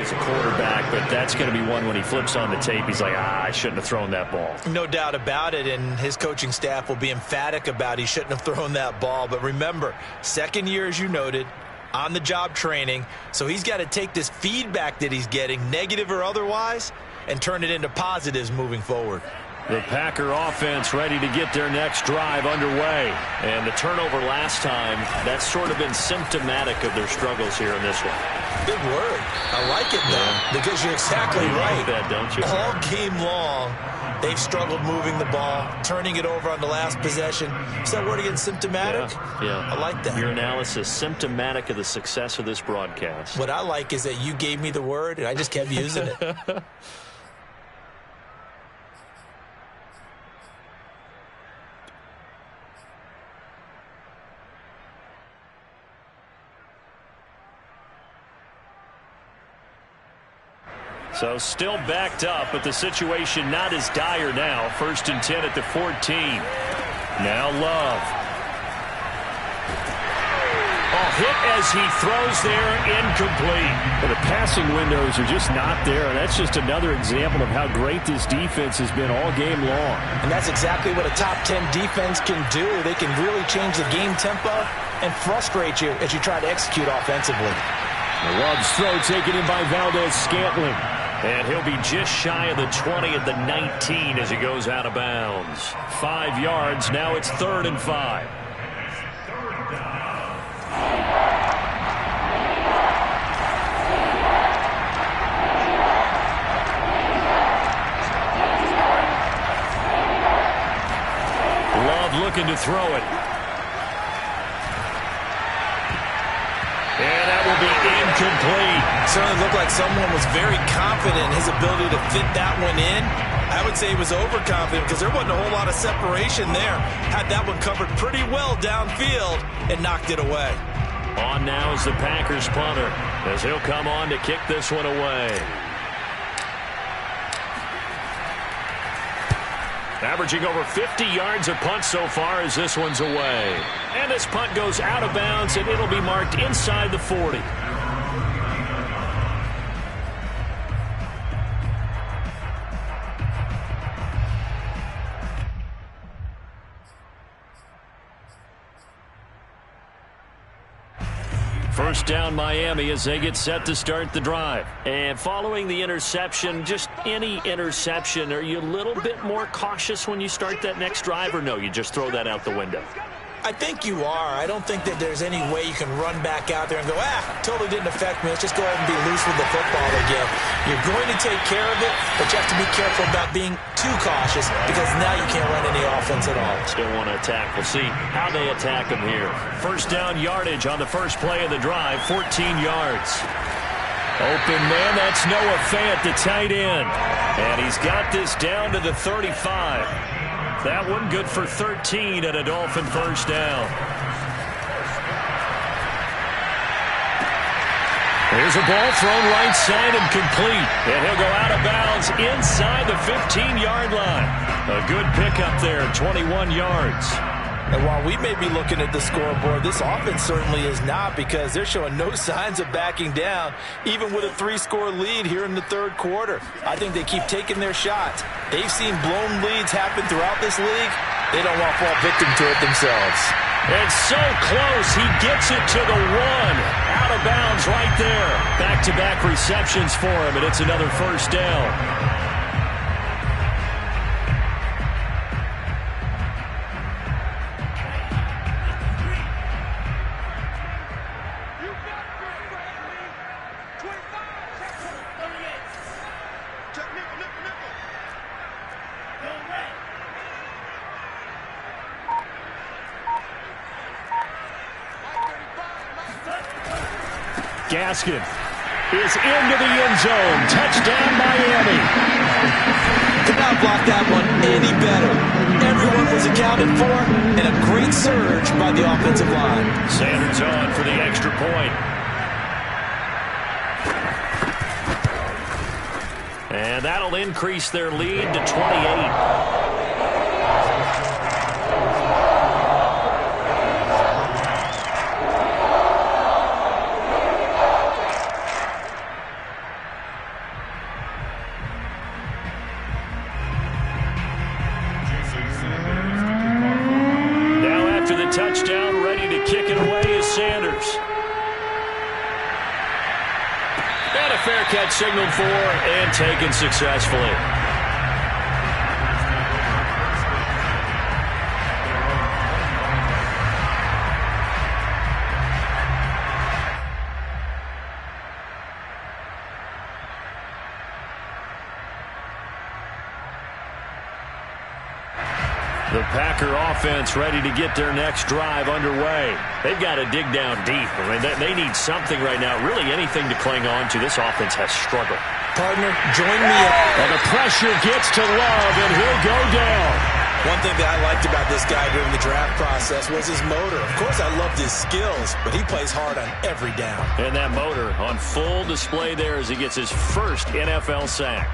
as a quarterback, but that's going to be one when he flips on the tape, he's like, I shouldn't have thrown that ball. No doubt about it, and his coaching staff will be emphatic about he shouldn't have thrown that ball. But remember, second year, as you noted, on-the-job training, so he's got to take this feedback that he's getting, negative or otherwise, and turn it into positives moving forward. The Packer offense ready to get their next drive underway. And the turnover last time, that's sort of been symptomatic of their struggles here in this one. Big word. I like it, though, because you're exactly right. Like that, don't you? All game long, they've struggled moving the ball, turning it over on the last possession. Is that word again, symptomatic? Yeah. I like that. Your analysis, symptomatic of the success of this broadcast. What I like is that you gave me the word, and I just kept using it. So still backed up, but the situation not as dire now. 1st and 10 at the 14. Now Love. Hit as he throws there, incomplete. But the passing windows are just not there. That's just another example of how great this defense has been all game long. And that's exactly what a top 10 defense can do. They can really change the game tempo and frustrate you as you try to execute offensively. Love's throw taken in by Valdez-Scantling. And he'll be just shy of the 20 at the 19 as he goes out of bounds. 5 yards. Now it's 3rd and 5. Love looking to throw it. And that will be incomplete. Certainly looked like someone was very confident in his ability to fit that one in. I would say he was overconfident because there wasn't a whole lot of separation there. Had that one covered pretty well downfield and knocked it away. On now is the Packers punter as he'll come on to kick this one away. Averaging over 50 yards a punt so far as this one's away. And this punt goes out of bounds, and it'll be marked inside the 40. First down Miami as they get set to start the drive. And following the interception, just any interception, are you a little bit more cautious when you start that next drive, or no, you just throw that out the window? I think you are. I don't think that there's any way you can run back out there and go, totally didn't affect me. Let's just go ahead and be loose with the football again. You're going to take care of it, but you have to be careful about being too cautious because now you can't run any offense at all. Still want to attack. We'll see how they attack them here. First down yardage on the first play of the drive, 14 yards. Open man, that's Noah Fant, the tight end. And he's got this down to the 35. That one good for 13 and a Dolphin first down. Here's a ball thrown right side and complete. And he'll go out of bounds inside the 15-yard line. A good pickup there, 21 yards. And while we may be looking at the scoreboard, this offense certainly is not, because they're showing no signs of backing down, even with a 3-score lead here in the third quarter. I think they keep taking their shots. They've seen blown leads happen throughout this league. They don't want to fall victim to it themselves. And so close, he gets it to the 1. Out of bounds right there. Back-to-back receptions for him, and it's another first down. Gaskin is into the end zone. Touchdown, Miami. Could not block that one any better. Everyone was accounted for, and a great surge by the offensive line. Sanders on for the extra point. And that'll increase their lead to 28. fair catch signaled for and taken successfully. The Packer offense ready to get their next drive underway. They've got to dig down deep. I mean, they need something right now, really anything to cling on to. This offense has struggled. Partner, join me in. And the pressure gets to Love, and he'll go down. One thing that I liked about this guy during the draft process was his motor. Of course, I loved his skills, but he plays hard on every down. And that motor on full display there as he gets his first NFL sack.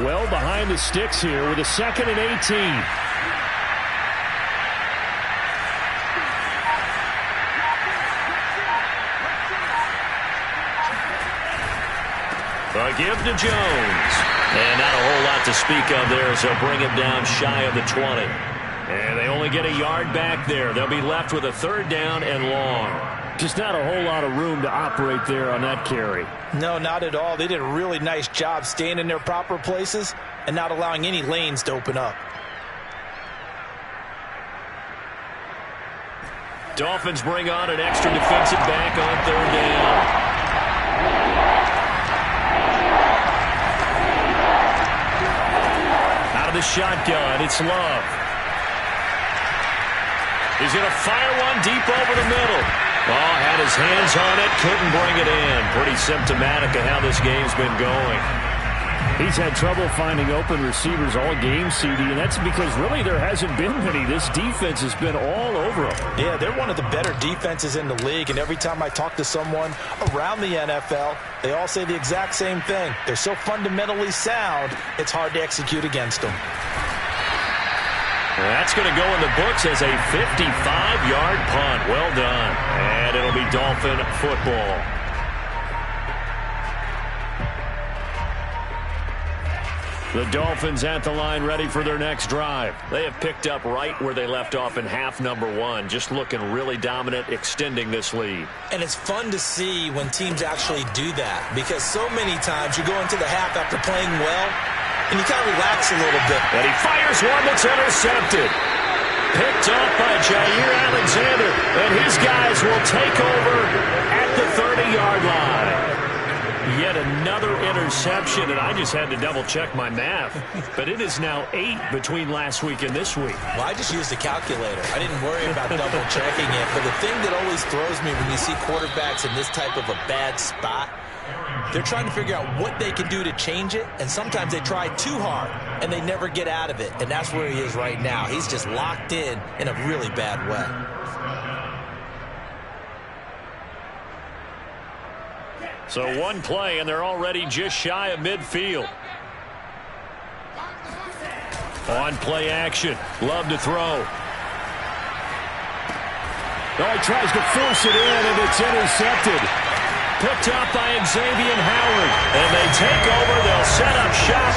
Well behind the sticks here with a 2nd and 18. A give to Jones. And not a whole lot to speak of there as they'll bring him down shy of the 20. And they only get a yard back there. They'll be left with a 3rd down and long. Just not a whole lot of room to operate there on that carry. No, not at all. They did a really nice job staying in their proper places and not allowing any lanes to open up. Dolphins bring on an extra defensive back on 3rd down. Out of the shotgun, it's Love. He's going to fire one deep over the middle. Oh, had his hands on it, couldn't bring it in. Pretty symptomatic of how this game's been going. He's had trouble finding open receivers all game, CD, and that's because really there hasn't been many. This defense has been all over him. Yeah, they're one of the better defenses in the league, and every time I talk to someone around the NFL, they all say the exact same thing. They're so fundamentally sound, it's hard to execute against them. That's going to go in the books as a 55-yard punt. Well done. And it'll be Dolphin football. The Dolphins at the line ready for their next drive. They have picked up right where they left off in half number 1. Just looking really dominant, extending this lead. And it's fun to see when teams actually do that, because so many times you go into the half after playing well, and you kind of relax a little bit. And he fires one that's intercepted. Picked up by Jair Alexander. And his guys will take over at the 30-yard line. Yet another interception, and I just had to double-check my math. But it is now 8 between last week and this week. Well, I just used a calculator. I didn't worry about double-checking it. But the thing that always throws me when you see quarterbacks in this type of a bad spot, they're trying to figure out what they can do to change it, and sometimes they try too hard, and they never get out of it. And that's where he is right now. He's just locked in a really bad way. So one play, and they're already just shy of midfield. On play action. Love to throw. Oh, he tries to force it in, and it's intercepted. Picked up by Xavier Howard. And they take over. They'll set up shop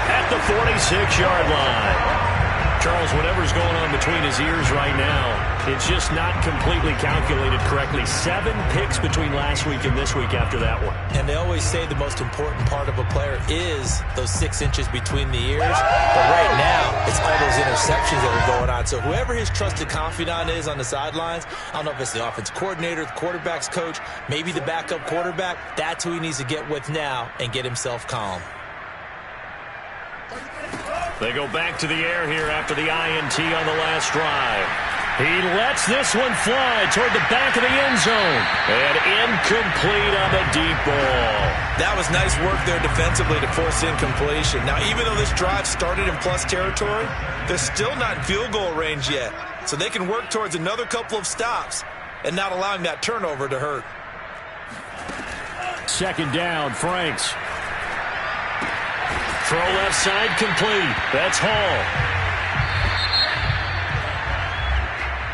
at the 46-yard line. Charles, whatever's going on between his ears right now, it's just not completely calculated correctly. 7 picks between last week and this week after that one. And they always say the most important part of a player is those 6 inches between the ears. But right now, it's all those interceptions that are going on. So whoever his trusted confidant is on the sidelines, I don't know if it's the offense coordinator, the quarterback's coach, maybe the backup quarterback, that's who he needs to get with now and get himself calm. They go back to the air here after the INT on the last drive. He lets this one fly toward the back of the end zone. And incomplete on the deep ball. That was nice work there defensively to force incompletion. Now, even though this drive started in plus territory, they're still not in field goal range yet. So they can work towards another couple of stops and not allowing that turnover to hurt. 2nd down, Franks. Throw left side complete. That's Hall.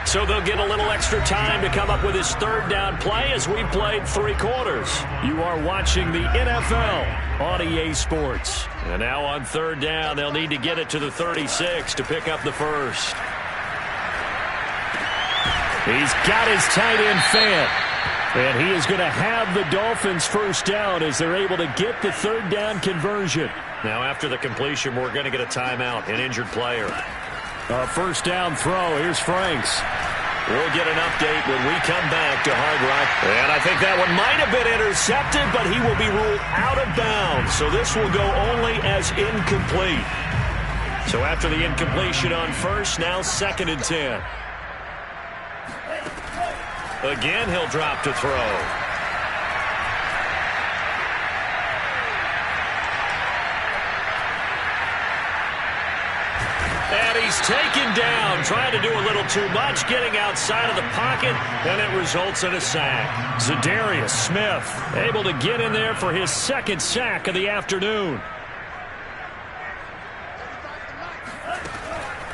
So they'll get a little extra time to come up with his 3rd down play as we played 3 quarters. You are watching the NFL on EA Sports. And now on 3rd down, they'll need to get it to the 36 to pick up the first. He's got his tight end fan. And he is going to have the Dolphins first down as they're able to get the third down conversion. Now after the completion, we're going to get a timeout, an injured player. First down throw. Here's Franks. We'll get an update when we come back to Hard Rock. And I think that one might have been intercepted, but he will be ruled out of bounds. So this will go only as incomplete. So after the incompletion on first, now 2nd and 10. Again, he'll drop to throw. And he's taken down, trying to do a little too much, getting outside of the pocket, and it results in a sack. Zadarius Smith able to get in there for his 2nd sack of the afternoon.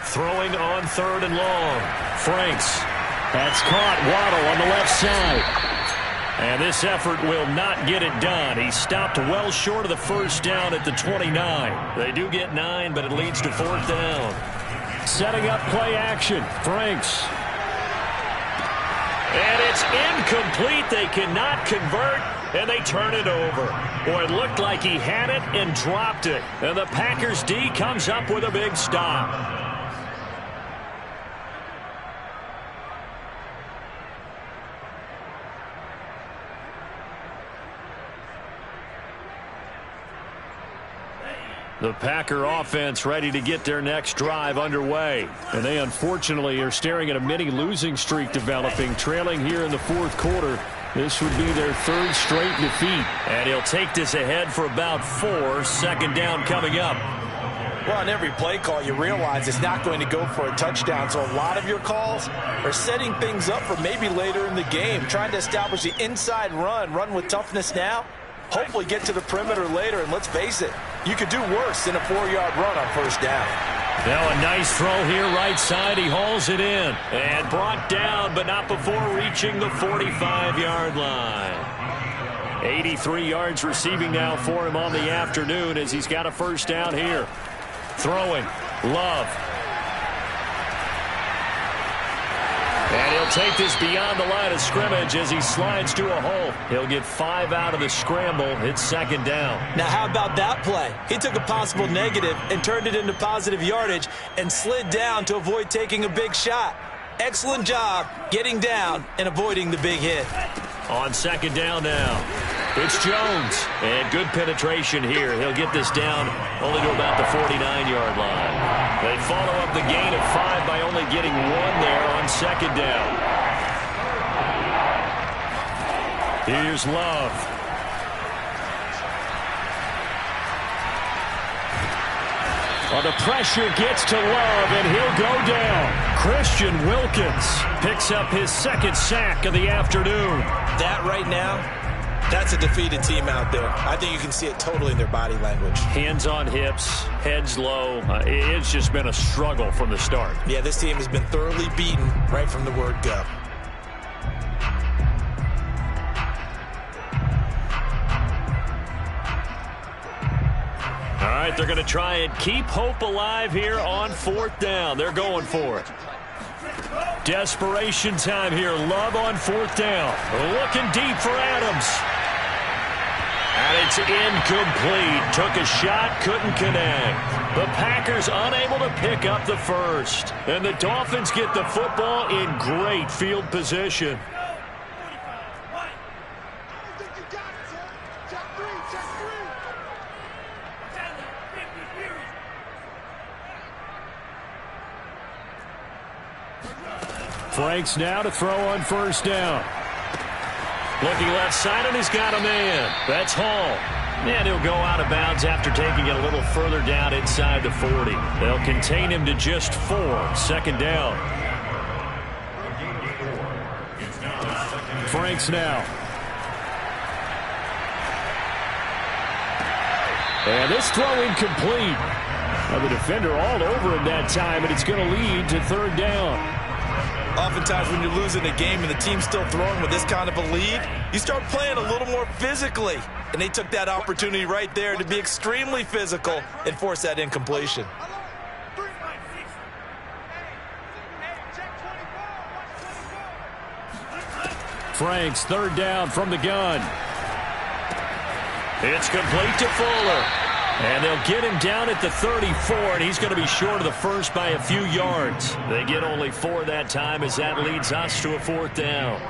Throwing on 3rd and long. Franks. That's caught. Waddle on the left side. And this effort will not get it done. He stopped well short of the first down at the 29. They do get 9, but it leads to 4th down. Setting up play action. Franks. And it's incomplete. They cannot convert, and they turn it over. Boy, it looked like he had it and dropped it. And the Packers D comes up with a big stop. The Packer offense ready to get their next drive underway. And they unfortunately are staring at a mini losing streak developing, trailing here in the 4th quarter. This would be their 3rd straight defeat. And he'll take this ahead for about 4. 2nd down coming up. Well, on every play call, you realize it's not going to go for a touchdown. So a lot of your calls are setting things up for maybe later in the game, trying to establish the inside run with toughness now. Hopefully get to the perimeter later, and let's face it, you could do worse than a 4-yard run on first down. Now a nice throw here right side. He hauls it in and brought down, but not before reaching the 45-yard line. 83 yards receiving now for him on the afternoon as he's got a first down here. Throwing. Love. And he'll take this beyond the line of scrimmage as he slides to a hole. He'll get 5 out of the scramble. It's 2nd down. Now, how about that play? He took a possible negative and turned it into positive yardage and slid down to avoid taking a big shot. Excellent job getting down and avoiding the big hit. On 2nd down now, it's Jones. And good penetration here. He'll get this down only to about the 49-yard line. They follow up the gain of 5 by only getting 1 there on 2nd down. Here's Love. Well, the pressure gets to Love, and he'll go down. Christian Wilkins picks up his 2nd sack of the afternoon. That right now, that's a defeated team out there. I think you can see it totally in their body language. Hands on hips, heads low. It's just been a struggle from the start. Yeah, this team has been thoroughly beaten right from the word go. All right, they're going to try and keep hope alive here on 4th down. They're going for it. Desperation time here. Love on 4th down. Looking deep for Adams. And it's incomplete. Took a shot, couldn't connect. The Packers unable to pick up the first. And the Dolphins get the football in great field position. Franks now to throw on first down. Looking left side, and he's got a man. That's Hall. And he'll go out of bounds after taking it a little further down inside the 40. They'll contain him to just 4. 2nd down. Franks now. And this throw incomplete. Now the defender all over him that time, and it's going to lead to 3rd down. Oftentimes when you're losing a game and the team's still throwing with this kind of a lead, you start playing a little more physically. And they took that opportunity right there to be extremely physical and force that incompletion. Franks, third down from the gun. It's complete to Fuller. And they'll get him down at the 34, and he's going to be short of the first by a few yards. They get only 4 that time as that leads us to a 4th down.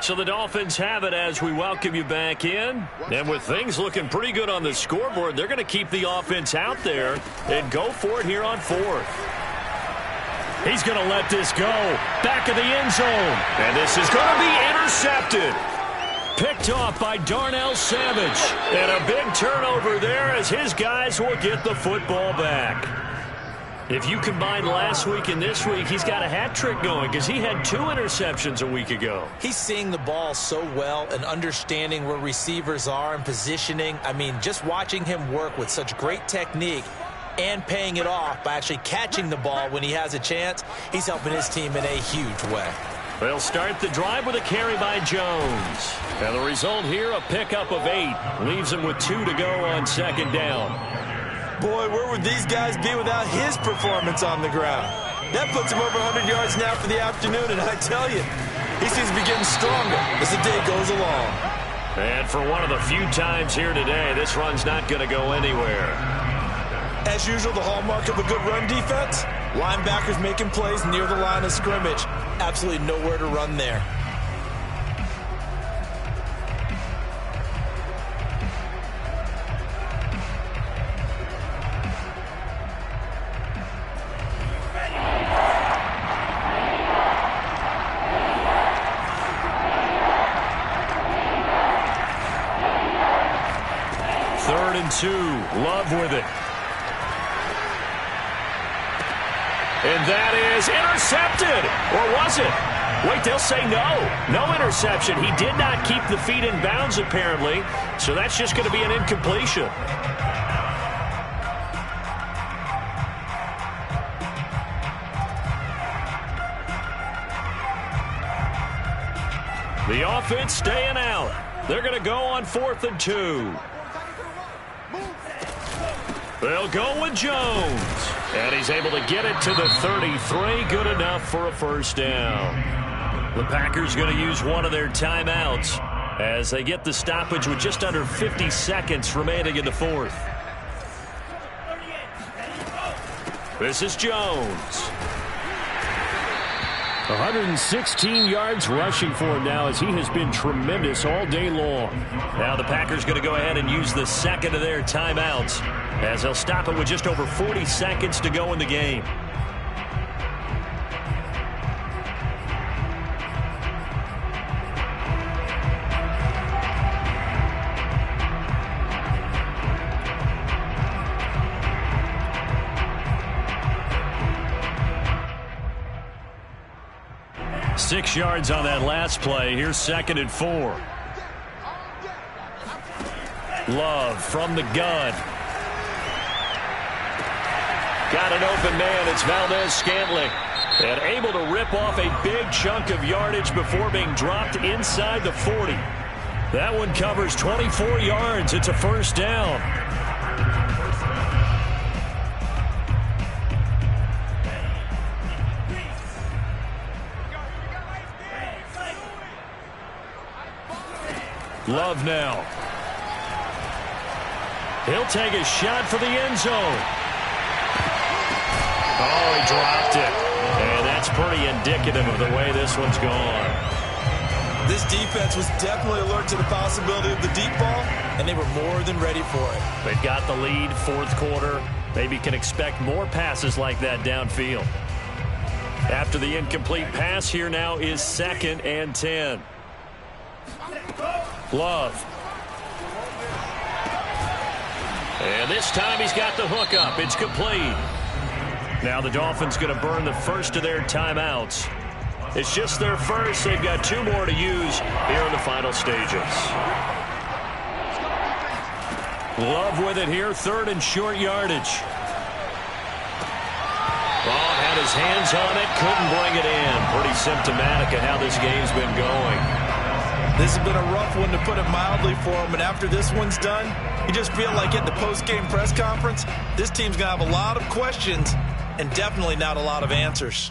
So the Dolphins have it as we welcome you back in. And with things looking pretty good on the scoreboard, they're going to keep the offense out there and go for it here on 4th. He's going to let this go. Back of the end zone. And this is going to be intercepted. Picked off by Darnell Savage. And a big turnover there as his guys will get the football back. If you combine last week and this week, he's got a hat trick going because he had 2 interceptions a week ago. He's seeing the ball so well and understanding where receivers are and positioning. I mean, just watching him work with such great technique and paying it off by actually catching the ball when he has a chance, he's helping his team in a huge way. They'll start the drive with a carry by Jones. And the result here, a pickup of 8. Leaves him with 2 to go on 2nd down. Boy, where would these guys be without his performance on the ground? That puts him over 100 yards now for the afternoon, and I tell you, he seems to be getting stronger as the day goes along. And for one of the few times here today, this run's not going to go anywhere. As usual, the hallmark of a good run defense, linebackers making plays near the line of scrimmage. Absolutely nowhere to run there. Third and 2. Love with it. And that is intercepted. Or was it? Wait, they'll say no. No interception. He did not keep the feet in bounds, apparently. So that's just going to be an incompletion. The offense staying out. They're going to go on 4th and 2. They'll go with Jones. And he's able to get it to the 33. Good enough for a first down. The Packers going to use one of their timeouts as they get the stoppage with just under 50 seconds remaining in the 4th. This is Jones. 116 yards rushing for him now as he has been tremendous all day long. Now the Packers going to go ahead and use the second of their timeouts as they'll stop it with just over 40 seconds to go in the game. Six yards on that last play. Here's 2nd and 4. Love from the gun. Got an open man. It's Valdez-Scantling. And able to rip off a big chunk of yardage before being dropped inside the 40. That one covers 24 yards. It's a first down. Love now. He'll take a shot for the end zone. Oh, he dropped it. And that's pretty indicative of the way this one's gone. This defense was definitely alert to the possibility of the deep ball, and they were more than ready for it. They've got the lead, 4th quarter. Maybe can expect more passes like that downfield. After the incomplete pass, here now is 2nd and 10. Love. And this time he's got the hook up. It's complete. Now the Dolphins going to burn the first of their timeouts. It's just their first. They've got 2 more to use here in the final stages. Love with it here. 3rd and short yardage. Ball had his hands on it. Couldn't bring it in. Pretty symptomatic of how this game's been going. This has been a rough one, to put it mildly, for him. And after this one's done, you just feel like at the post-game press conference, this team's going to have a lot of questions and definitely not a lot of answers.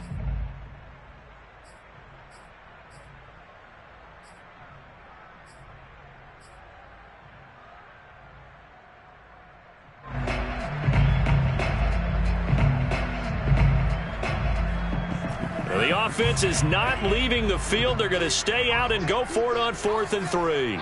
The offense is not leaving the field. They're going to stay out and go for it on 4th and 3.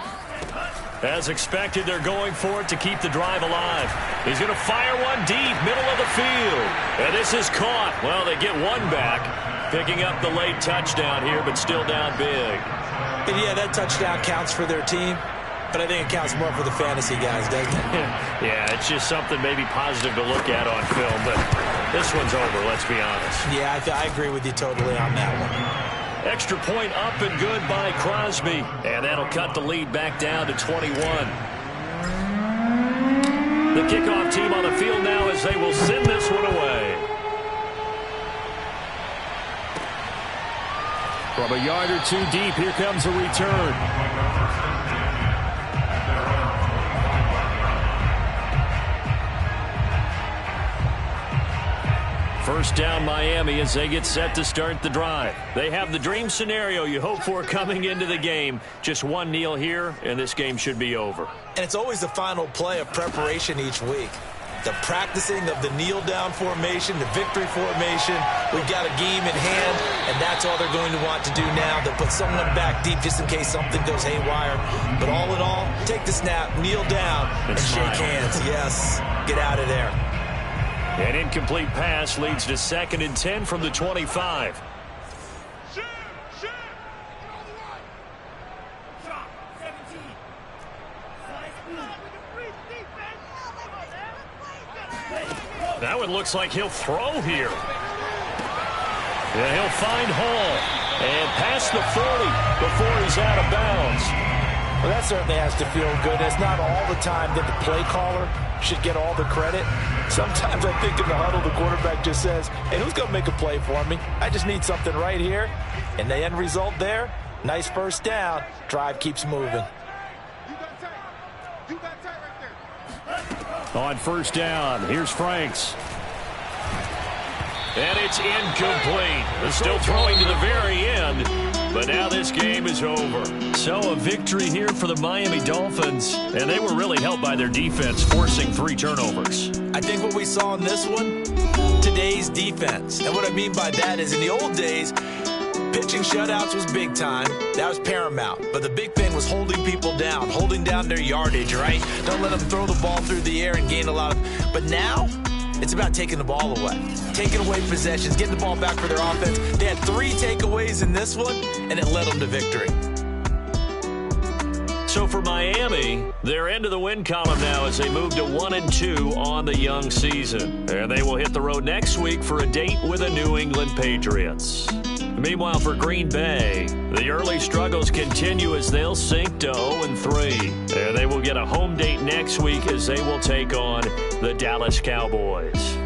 As expected, they're going for it to keep the drive alive. He's going to fire one deep, middle of the field. And this is caught. Well, they get one back, picking up the late touchdown here, but still down big. And yeah, that touchdown counts for their team, but I think it counts more for the fantasy guys, doesn't it? Yeah, it's just something maybe positive to look at on film, but this one's over, let's be honest. Yeah, I agree with you totally on that one. Extra point up and good by Crosby, and that'll cut the lead back down to 21. The kickoff team on the field now as they will send this one away. From a yard or two deep, here comes a return. First down Miami as they get set to start the drive. They have the dream scenario you hope for coming into the game. Just one kneel here, and this game should be over. And it's always the final play of preparation each week. The practicing of the kneel-down formation, the victory formation. We've got a game in hand, and that's all they're going to want to do now. They'll put someone back deep just in case something goes haywire. But all in all, take the snap, kneel down, and shake hands. Yes, get out of there. An incomplete pass leads to 2nd and 10 from the 25. That one looks like he'll throw here. And he'll find Hall. And past the 40 before he's out of bounds. Well, that certainly has to feel good. It's not all the time that the play caller should get all the credit. Sometimes I think in the huddle, the quarterback just says, hey, who's going to make a play for me? I just need something right here. And the end result there, nice first down. Drive keeps moving. On first down, here's Franks. And it's incomplete. They're still throwing to the very end, but now this game is over. So a victory here for the Miami Dolphins, and they were really helped by their defense, forcing 3 turnovers. I think what we saw in this one, today's defense. And what I mean by that is in the old days, pitching shutouts was big time. That was paramount. But the big thing was holding people down, holding down their yardage, right? Don't let them throw the ball through the air and gain a lot of... But now, it's about taking the ball away. Taking away possessions, getting the ball back for their offense. They had 3 takeaways in this one, and it led them to victory. So for Miami, they're into the win column now as they move to 1-2 on the young season. And they will hit the road next week for a date with the New England Patriots. Meanwhile, for Green Bay, the early struggles continue as they'll sink to 0-3. And they will get a home date next week as they will take on the Dallas Cowboys.